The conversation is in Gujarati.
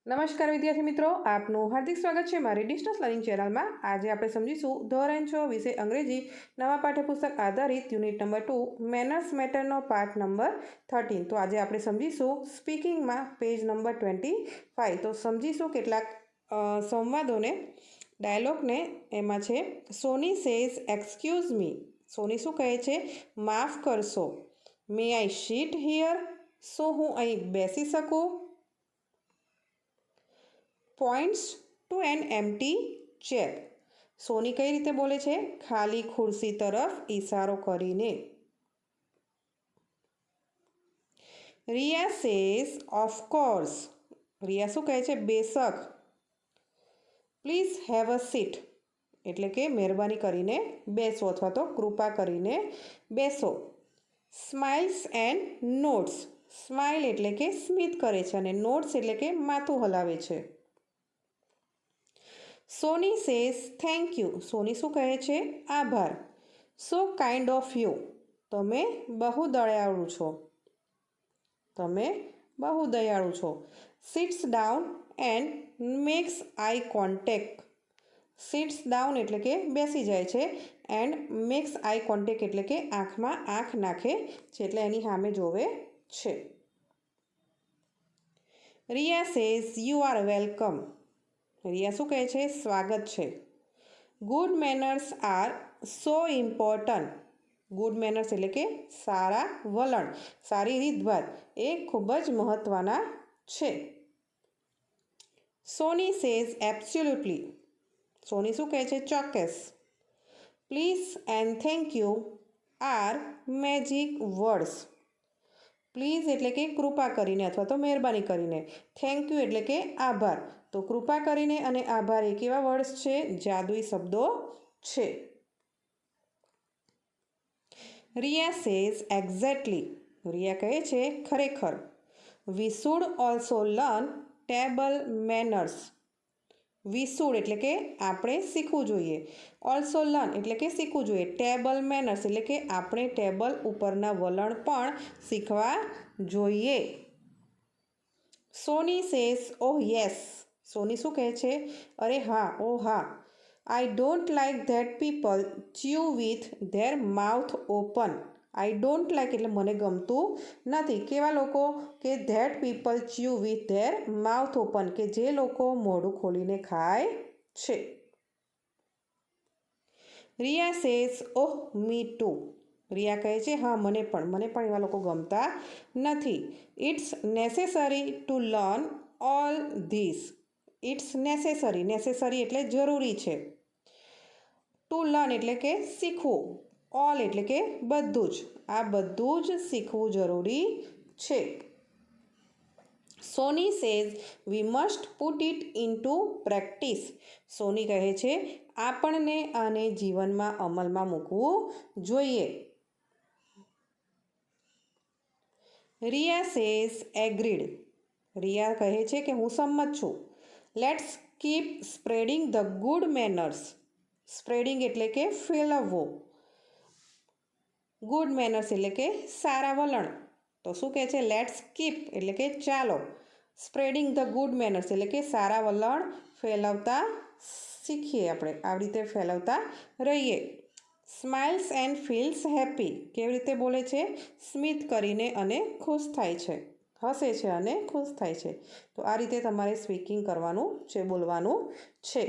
નમસ્કાર વિદ્યાર્થી મિત્રો, આપનું હાર્દિક સ્વાગત છે મારી ડિસ્ટન્સ લર્નિંગ ચેનલમાં। આજે આપણે સમજીશું ધોરણ 6 વિષય અંગ્રેજી નવા પાઠ્યપુસ્તક આધારિત યુનિટ નંબર 2 મેનર્સ મેટરનો પાઠ નંબર 13। તો આજે આપણે સમજીશું સ્પીકિંગમાં પેજ નંબર 25। તો સમજીશું કેટલાક સંવાદોને, ડાયલોગને। એમાં છે સોની સેઝ એક્સક્યુઝ મી। સોની શું કહે છે? માફ કરશો। May I sit here? શું હું અહીં બેસી શકું? Points to an empty chair. Soni કઈ રીતે બોલે છે? ખાલી ખુરશી તરફ ઈશારો કરીને। Riya says of course. રિયા શું કહે છે? બેશક। પ્લીઝ હેવ અ સીટ એટલે કે મહેરબાની કરીને બેસો અથવા તો કૃપા કરીને બેસો। Smiles and nodes. સ્માઇલ એટલે કે સ્મિત કરે છે અને નોડ્સ એટલે કે માથું હલાવે છે। Soni says thank you. Soni શું કહે છે? આભાર। So kind of you. તમે બહુ દયાળુ છો। તમે બહુ દયાળુ છો। Sits down and makes eye contact. Sits down એટલે કે બેસી જાય છે, એન્ડ મેક્સ આઈ કોન્ટેક્ટ એટલે કે આંખમાં આંખ નાખે છે, એટલે એની સામે જોવે છે। Riya says you are welcome. Riya શું કહે છે? સ્વાગત છે। Good manners are so important. Good manners એટલે કે સારા વલણ, સારી રીતભાત એ ખૂબ જ મહત્ત્વના છે। Soni says absolutely. સોની શું કહે છે? ચોક્કસ। Please and thank you are magic words. Please એટલે કે કૃપા કરીને અથવા તો મહેરબાની કરીને, થેન્ક યુ એટલે કે આભાર। તો કૃપા કરીને અને આભાર એ કેવા વર્ડ્સ છે? જાદુઈ શબ્દો છે। Riya says exactly. રિયા કહે છે ખરેખર। We should also learn table manners. We should એટલે કે આપણે શીખવું જોઈએ। ઓલ્સો લર્ન એટલે કે શીખવું જોઈએ। ટેબલ મેનર્સ એટલે કે આપણે ટેબલ ઉપરના વલણ પણ શીખવા જોઈએ। સોની સેઝ ઓહ યસ। સોની શું કહે છે? અરે હા, ઓહ હા। I don't like that people chew with their mouth open. I don't like એટલે મને ગમતું નથી। કેવા લોકો? કે that people chew with their mouth open, કે જે લોકો મોઢું ખોલીને ખાય છે। Riya says oh me too. Riya કહે છે હા, મને પણ એવા લોકો ગમતા નથી। It's necessary to learn all this. It's necessary, necessary એટલે જરૂરી છે। ટુ લર્ન એટલે કે શીખવું, ઓલ એટલે કે બધું જ, આ બધું જ શીખવું જરૂરી છે। Soni says we must put it into practice. Soni કહે છે આપણને આને જીવનમાં અમલમાં મૂકવું જોઈએ। Riya says agreed. રિયા કહે છે કે હું સંમત છું। Let's keep spreading the good manners. Spreading એટલે કે ફેલાવવો, ગુડ મેનર્સ એટલે કે સારા વલણ। તો શું કહે છે? લેટ્સ કીપ એટલે કે ચાલો, સ્પ્રેડિંગ ધ ગુડ મેનર્સ એટલે કે સારા વલણ ફેલાવતા શીખીએ, આપણે આવી રીતે ફેલાવતા રહીએ। Smiles and feels happy. કેવી રીતે બોલે છે? સ્મિત કરીને અને ખુશ થાય છે, હસે છે અને ખુશ થાય છે। તો આ રીતે તમારે સ્પીકિંગ કરવાનું છે, બોલવાનું છે।